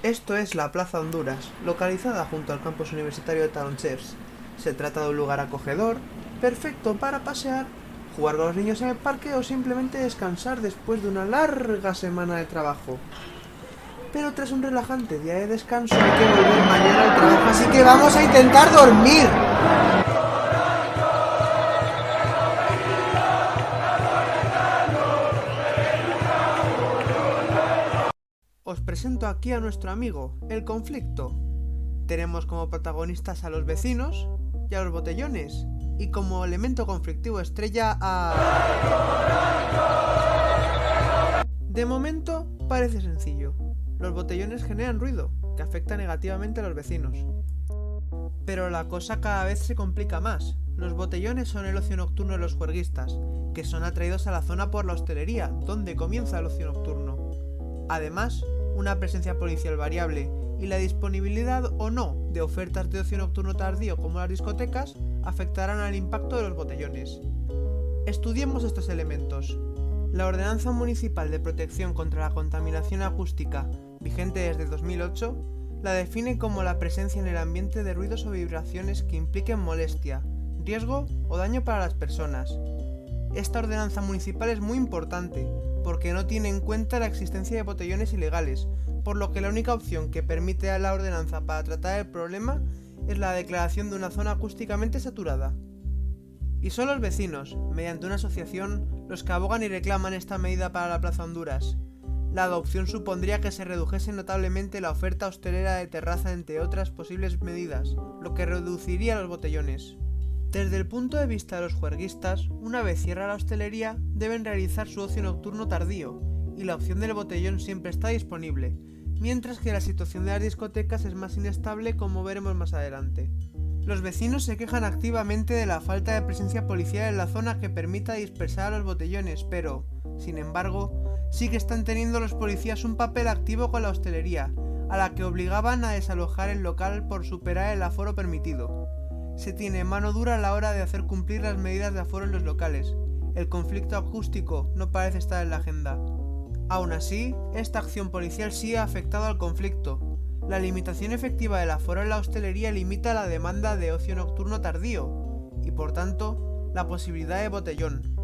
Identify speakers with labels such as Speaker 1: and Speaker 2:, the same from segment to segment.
Speaker 1: Esto es la Plaza Honduras, localizada junto al campus universitario de Taronchers. Se trata de un lugar acogedor, perfecto para pasear, jugar con los niños en el parque o simplemente descansar después de una larga semana de trabajo. Pero tras un relajante día de descanso hay que volver mañana al trabajo, así que vamos a intentar dormir. Os presento aquí a nuestro amigo, el conflicto. Tenemos como protagonistas a los vecinos y a los botellones, y como elemento conflictivo estrella a... De momento parece sencillo. Los botellones generan ruido, que afecta negativamente a los vecinos. Pero la cosa cada vez se complica más. Los botellones son el ocio nocturno de los juerguistas, que son atraídos a la zona por la hostelería, donde comienza el ocio nocturno. Además, una presencia policial variable y la disponibilidad o no de ofertas de ocio nocturno tardío como las discotecas afectarán al impacto de los botellones. Estudiemos estos elementos. La Ordenanza Municipal de Protección contra la Contaminación Acústica, vigente desde 2008, la define como la presencia en el ambiente de ruidos o vibraciones que impliquen molestia, riesgo o daño para las personas. Esta ordenanza municipal es muy importante, porque no tiene en cuenta la existencia de botellones ilegales, por lo que la única opción que permite a la ordenanza para tratar el problema es la declaración de una zona acústicamente saturada. Y son los vecinos, mediante una asociación, los que abogan y reclaman esta medida para la Plaza Honduras. La adopción supondría que se redujese notablemente la oferta hostelera de terraza, entre otras posibles medidas, lo que reduciría los botellones. Desde el punto de vista de los juerguistas, una vez cierra la hostelería, deben realizar su ocio nocturno tardío, y la opción del botellón siempre está disponible, mientras que la situación de las discotecas es más inestable, como veremos más adelante. Los vecinos se quejan activamente de la falta de presencia policial en la zona que permita dispersar a los botellones, pero, sin embargo, sí que están teniendo los policías un papel activo con la hostelería, a la que obligaban a desalojar el local por superar el aforo permitido. Se tiene mano dura a la hora de hacer cumplir las medidas de aforo en los locales. El conflicto acústico no parece estar en la agenda. Aún así, esta acción policial sí ha afectado al conflicto. La limitación efectiva del aforo en la hostelería limita la demanda de ocio nocturno tardío, y por tanto, la posibilidad de botellón.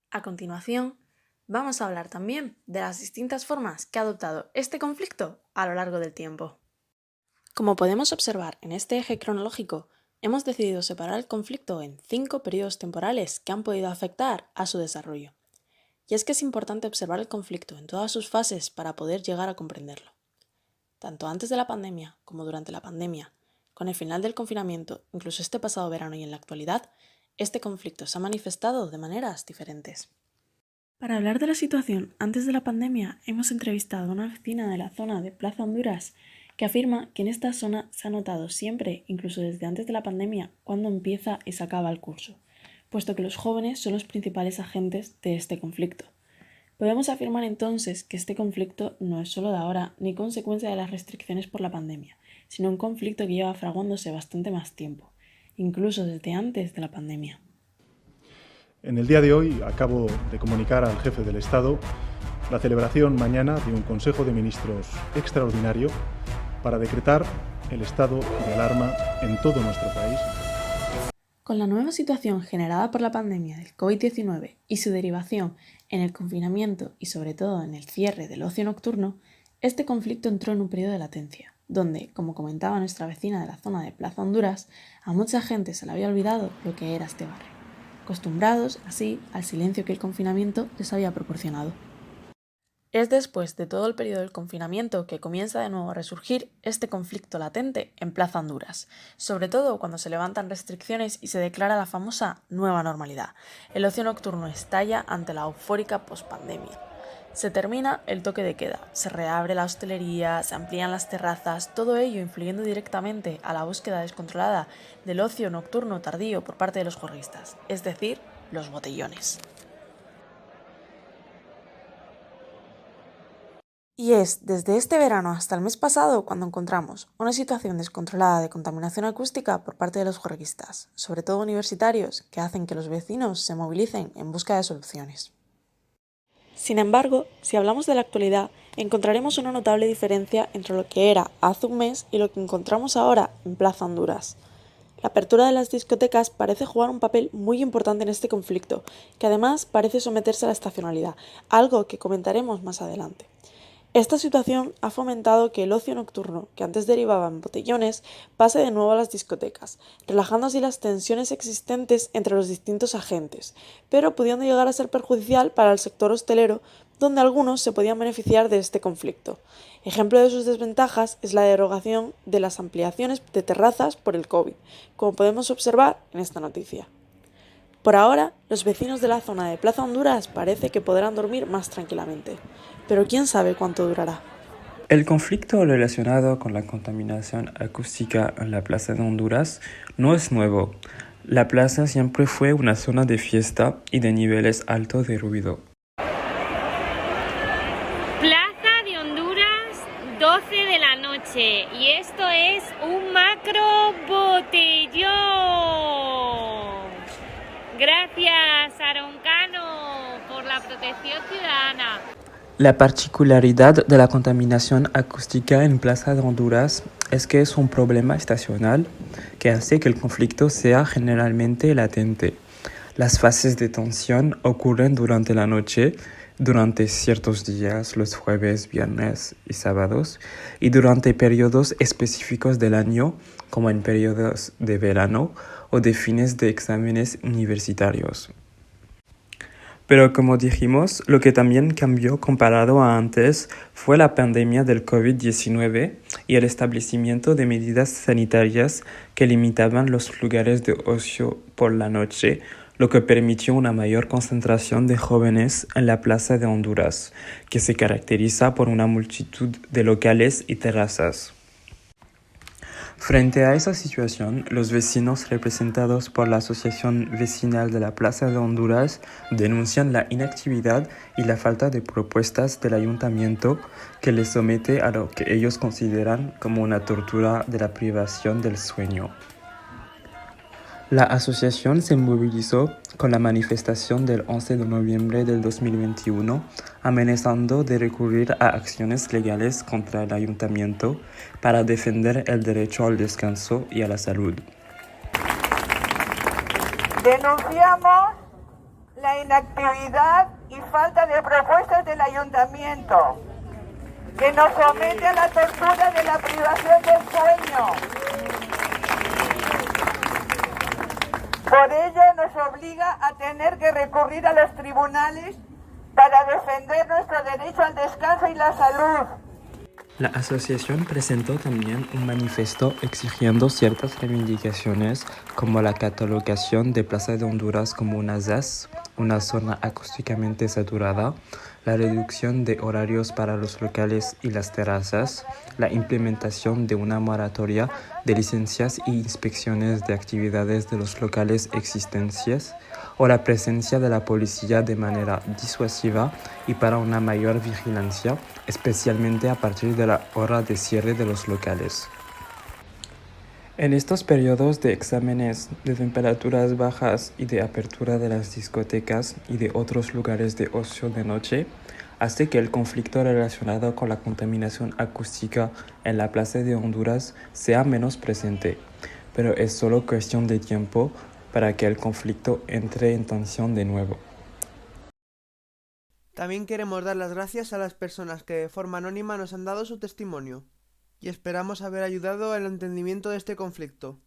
Speaker 2: A continuación, vamos a hablar también de las distintas formas que ha adoptado este conflicto a lo largo del tiempo. Como podemos observar en este eje cronológico, hemos decidido separar el conflicto en 5 periodos temporales que han podido afectar a su desarrollo. Y es que es importante observar el conflicto en todas sus fases para poder llegar a comprenderlo. Tanto antes de la pandemia como durante la pandemia, con el final del confinamiento, incluso este pasado verano y en la actualidad, este conflicto se ha manifestado de maneras diferentes. Para hablar de la situación antes de la pandemia, hemos entrevistado a una vecina de la zona de Plaza Honduras que afirma que en esta zona se ha notado siempre, incluso desde antes de la pandemia, cuándo empieza y se acaba el curso, puesto que los jóvenes son los principales agentes de este conflicto. Podemos afirmar entonces que este conflicto no es solo de ahora ni consecuencia de las restricciones por la pandemia, sino un conflicto que lleva fraguándose bastante más tiempo, incluso desde antes de la pandemia.
Speaker 3: En el día de hoy acabo de comunicar al jefe del Estado la celebración mañana de un Consejo de Ministros extraordinario para decretar el estado de alarma en todo nuestro país.
Speaker 2: Con la nueva situación generada por la pandemia del COVID-19 y su derivación en el confinamiento y sobre todo en el cierre del ocio nocturno, este conflicto entró en un periodo de latencia, donde, como comentaba nuestra vecina de la zona de Plaza Honduras, a mucha gente se le había olvidado lo que era este barrio, acostumbrados, así, al silencio que el confinamiento les había proporcionado. Es después de todo el periodo del confinamiento que comienza de nuevo a resurgir este conflicto latente en Plaza Honduras, sobre todo cuando se levantan restricciones y se declara la famosa nueva normalidad. El ocio nocturno estalla ante la eufórica pospandemia. Se termina el toque de queda, se reabre la hostelería, se amplían las terrazas, todo ello influyendo directamente a la búsqueda descontrolada del ocio nocturno tardío por parte de los juerguistas, es decir, los botellones. Y es desde este verano hasta el mes pasado cuando encontramos una situación descontrolada de contaminación acústica por parte de los juerguistas, sobre todo universitarios, que hacen que los vecinos se movilicen en busca de soluciones. Sin embargo, si hablamos de la actualidad, encontraremos una notable diferencia entre lo que era hace un mes y lo que encontramos ahora en Plaza Honduras. La apertura de las discotecas parece jugar un papel muy importante en este conflicto, que además parece someterse a la estacionalidad, algo que comentaremos más adelante. Esta situación ha fomentado que el ocio nocturno, que antes derivaba en botellones, pase de nuevo a las discotecas, relajando así las tensiones existentes entre los distintos agentes, pero pudiendo llegar a ser perjudicial para el sector hostelero, donde algunos se podían beneficiar de este conflicto. Ejemplo de sus desventajas es la derogación de las ampliaciones de terrazas por el COVID, como podemos observar en esta noticia. Por ahora, los vecinos de la zona de Plaza Honduras parece que podrán dormir más tranquilamente, pero quién sabe cuánto durará.
Speaker 4: El conflicto relacionado con la contaminación acústica en la Plaza de Honduras no es nuevo. La plaza siempre fue una zona de fiesta y de niveles altos de ruido.
Speaker 5: Plaza de Honduras, 12 de la noche, y esto es un macro botellón. Gracias, Aroncano, por la protección ciudadana.
Speaker 4: La particularidad de la contaminación acústica en Plaza de Honduras es que es un problema estacional que hace que el conflicto sea generalmente latente. Las fases de tensión ocurren durante la noche, durante ciertos días, los jueves, viernes y sábados, y durante periodos específicos del año, como en periodos de verano o de fines de exámenes universitarios. Pero como dijimos, lo que también cambió comparado a antes fue la pandemia del COVID-19 y el establecimiento de medidas sanitarias que limitaban los lugares de ocio por la noche, lo que permitió una mayor concentración de jóvenes en la Plaza de Honduras, que se caracteriza por una multitud de locales y terrazas. Frente a esa situación, los vecinos representados por la Asociación Vecinal de la Plaza de Honduras denuncian la inactividad y la falta de propuestas del ayuntamiento que les somete a lo que ellos consideran como una tortura de la privación del sueño. La asociación se movilizó con la manifestación del 11 de noviembre del 2021, amenazando de recurrir a acciones legales contra el ayuntamiento para defender el derecho al descanso y a la salud.
Speaker 6: Denunciamos la inactividad y falta de propuestas del ayuntamiento, que nos somete a la tortura de la privación del sueño. Por ello nos obliga a tener que recurrir a los tribunales para defender nuestro derecho al descanso y la salud.
Speaker 4: La asociación presentó también un manifiesto exigiendo ciertas reivindicaciones como la catalogación de Plaza de Honduras como una ZAS, una zona acústicamente saturada, la reducción de horarios para los locales y las terrazas, la implementación de una moratoria de licencias e inspecciones de actividades de los locales existentes o la presencia de la policía de manera disuasiva y para una mayor vigilancia, especialmente a partir de la hora de cierre de los locales. En estos periodos de exámenes de temperaturas bajas y de apertura de las discotecas y de otros lugares de ocio de noche, hace que el conflicto relacionado con la contaminación acústica en la Plaza de Honduras sea menos presente, pero es solo cuestión de tiempo para que el conflicto entre en tensión de nuevo.
Speaker 1: También queremos dar las gracias a las personas que de forma anónima nos han dado su testimonio, y esperamos haber ayudado al entendimiento de este conflicto.